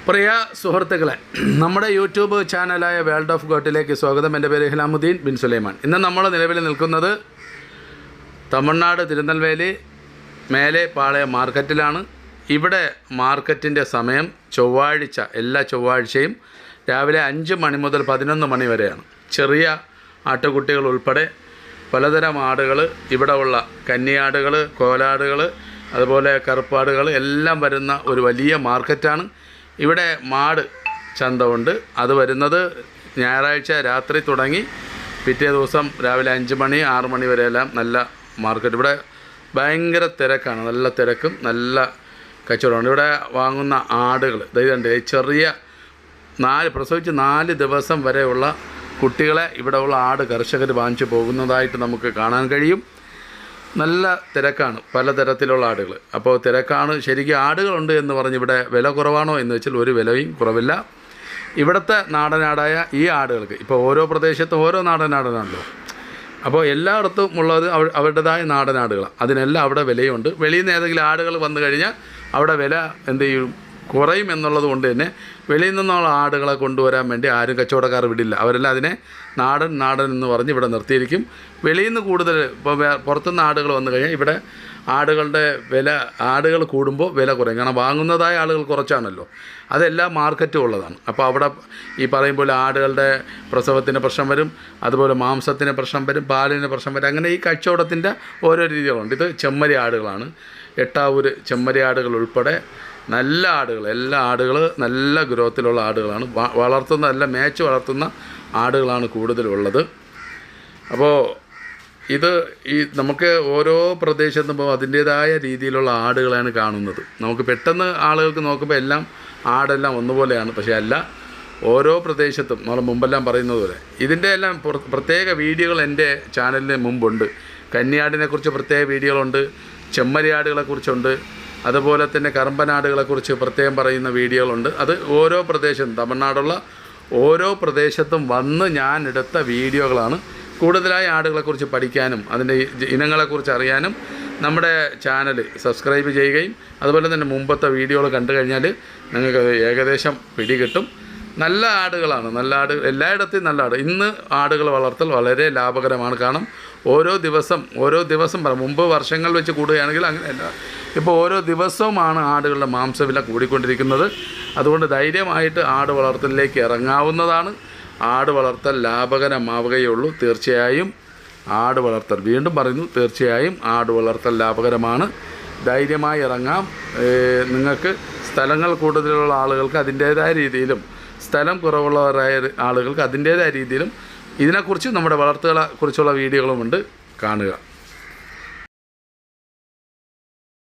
പ്രിയ സുഹൃത്തുക്കളെ, നമ്മുടെ YouTube ചാനലായ world of ഗോട്ടിലേക്ക് സ്വാഗതം. എൻ്റെ പേര് ഇഹ്ലാമുദ്ദീൻ ബിൻ സുലൈമാൻ. ഇന്ന് നമ്മൾ നിലവിൽ നിൽക്കുന്നത് തമിഴ്നാട് തിരുനെൽവേലി മേലെ പാളയം മാർക്കറ്റിലാണ്. ഇവിടെ മാർക്കറ്റിൻ്റെ സമയം ചൊവ്വാഴ്ച, എല്ലാ ചൊവ്വാഴ്ചയും രാവിലെ 5 മണി മുതൽ 11 മണി വരെയാണ്. ചെറിയ ആട്ടുകുട്ടികൾ ഉൾപ്പെടെ പലതരം ആടുകൾ, ഇവിടെ ഉള്ള കന്നിയാടുകൾ, കോലാടുകൾ, അതുപോലെ കറുപ്പാടുകൾ എല്ലാം വരുന്ന ഒരു വലിയ മാർക്കറ്റാണ്. ഇവിടെ മാട് ചന്ത ഉണ്ട്. അത് വരുന്നത് ഞായറാഴ്ച രാത്രി തുടങ്ങി പിറ്റേ ദിവസം രാവിലെ 5 മണി 6 മണി വരെയെല്ലാം നല്ല മാർക്കറ്റ്. ഇവിടെ ഭയങ്കര തിരക്കാണ്, നല്ല തിരക്കും നല്ല കച്ചവടമാണ്. ഇവിടെ വാങ്ങുന്ന ആടുകൾ ഇതുണ്ട്, ചെറിയ പ്രസവിച്ച് 4 ദിവസം വരെയുള്ള കുട്ടികളെ ഇവിടെ ഉള്ള ആട് കർഷകർ വാങ്ങിച്ചു പോകുന്നതായിട്ട് നമുക്ക് കാണാൻ കഴിയും. നല്ല തിരക്കാണ്, പലതരത്തിലുള്ള ആടുകൾ. അപ്പോൾ തിരക്കാണ്. ശരിക്കും ആടുകളുണ്ട് എന്ന് പറഞ്ഞ് ഇവിടെ വില കുറവാണോ എന്ന് വെച്ചാൽ ഒരു വിലയും കുറവില്ല. ഇവിടുത്തെ നാടനാടായ ഈ ആടുകൾക്ക് ഇപ്പോൾ ഓരോ പ്രദേശത്തും ഓരോ നാടനാടാണല്ലോ. അപ്പോൾ എല്ലായിടത്തും ഉള്ളത് അവരുടേതായ നാടനാടുകളാണ്. അതിനെല്ലാം അവിടെ വിലയുണ്ട്. വെളിയിൽ നിന്ന് ഏതെങ്കിലും ആടുകൾ വന്നു കഴിഞ്ഞാൽ അവിടെ വില എന്ത് ചെയ്യും, കുറയും എന്നുള്ളത് കൊണ്ട് തന്നെ വെളിയിൽ നിന്നുള്ള ആടുകളെ കൊണ്ടുവരാൻ വേണ്ടി ആരും കച്ചവടക്കാർ വിടില്ല. അവരെല്ലാം അതിനെ നാടൻ എന്ന് പറഞ്ഞ് ഇവിടെ നിർത്തിയിരിക്കും. വെളിയിൽ നിന്ന് കൂടുതൽ ഇപ്പോൾ പുറത്തുനിന്ന് ആടുകൾ വന്നു കഴിഞ്ഞാൽ ഇവിടെ ആടുകളുടെ വില, ആടുകൾ കൂടുമ്പോൾ വില കുറയും. കാരണം വാങ്ങുന്നതായ ആളുകൾ കുറച്ചാണല്ലോ. അതെല്ലാം മാർക്കറ്റും ഉള്ളതാണ്. അപ്പോൾ അവിടെ ഈ പറയുമ്പോൾ ആടുകളുടെ പ്രസവത്തിന് പ്രശ്നം വരും, അതുപോലെ മാംസത്തിന് പ്രശ്നം വരും, പാലിന് പ്രശ്നം വരും. അങ്ങനെ ഈ കച്ചവടത്തിൻ്റെ ഓരോ രീതികളുണ്ട്. ഇത് ചെമ്മരി ആടുകളാണ്. എട്ടാവൂര് ചെമ്മരി ആടുകൾ ഉൾപ്പെടെ നല്ല ആടുകൾ, എല്ലാ ആടുകൾ നല്ല ഗ്രോത്തിലുള്ള ആടുകളാണ്. വളർത്തുന്ന നല്ല മേച്ച് വളർത്തുന്ന ആടുകളാണ് കൂടുതലുള്ളത്. അപ്പോൾ ഇത് നമുക്ക് ഓരോ പ്രദേശത്തും അതിൻ്റേതായ രീതിയിലുള്ള ആടുകളാണ് കാണുന്നത്. നമുക്ക് പെട്ടെന്ന് ആളുകൾക്ക് നോക്കുമ്പോൾ എല്ലാം ആടെല്ലാം ഒന്നുപോലെയാണ്. പക്ഷേ അല്ല, ഓരോ പ്രദേശത്തും നമ്മൾ മുമ്പെല്ലാം പറയുന്നത് പോലെ ഇതിൻ്റെ എല്ലാം പ്രത്യേക വീഡിയോകൾ എൻ്റെ ചാനലിന് മുമ്പുണ്ട്. കന്നിയാടിനെക്കുറിച്ച് പ്രത്യേക വീഡിയോകളുണ്ട്, ചെമ്മരി ആടുകളെക്കുറിച്ചുണ്ട്, അതുപോലെ തന്നെ കറമ്പനാടുകളെക്കുറിച്ച് പ്രത്യേകം പറയുന്ന വീഡിയോകളുണ്ട്. അത് ഓരോ പ്രദേശത്തും, തമിഴ്നാടുള്ള ഓരോ പ്രദേശത്തും വന്ന് ഞാൻ എടുത്ത വീഡിയോകളാണ്. കൂടുതലായി ആടുകളെക്കുറിച്ച് പഠിക്കാനും അതിൻ്റെ ഇനങ്ങളെക്കുറിച്ച് അറിയാനും നമ്മുടെ ചാനൽ സബ്സ്ക്രൈബ് ചെയ്യുകയും അതുപോലെ തന്നെ മുമ്പത്തെ വീഡിയോകൾ കണ്ടു കഴിഞ്ഞാൽ നിങ്ങൾക്ക് ഏകദേശം പിടികിട്ടും. നല്ല ആടുകളാണ്, നല്ല ആട്, എല്ലായിടത്തും നല്ല ആട്. ഇന്ന് ആടുകൾ വളർത്തൽ വളരെ ലാഭകരമാണ്. കാരണം ഓരോ ദിവസം മുമ്പ് വർഷങ്ങൾ വെച്ച് കൂടുകയാണെങ്കിൽ അങ്ങനെയല്ല. ഇപ്പോൾ ഓരോ ദിവസവുമാണ് ആടുകളുടെ മാംസവില കൂടിക്കൊണ്ടിരിക്കുന്നത്. അതുകൊണ്ട് ധൈര്യമായിട്ട് ആട് വളർത്തലിലേക്ക് ഇറങ്ങാവുന്നതാണ്. ആട് വളർത്തൽ ലാഭകരമാവുകയുള്ളൂ. തീർച്ചയായും ആട് വളർത്തൽ, വീണ്ടും പറയുന്നു, തീർച്ചയായും ആട് വളർത്തൽ ലാഭകരമാണ്. ധൈര്യമായി ഇറങ്ങാം. നിങ്ങൾക്ക് സ്ഥലങ്ങൾ കൂടുതലുള്ള ആളുകൾക്ക് അതിൻ്റേതായ രീതിയിലും സ്ഥലം കുറവുള്ളവരായ ആളുകൾക്ക് അതിൻ്റേതായ രീതിയിലും ഇതിനെക്കുറിച്ച് നമ്മുടെ വളർത്തലുകളെ കുറിച്ചുള്ള വീഡിയോകളുമുണ്ട്, കാണുക.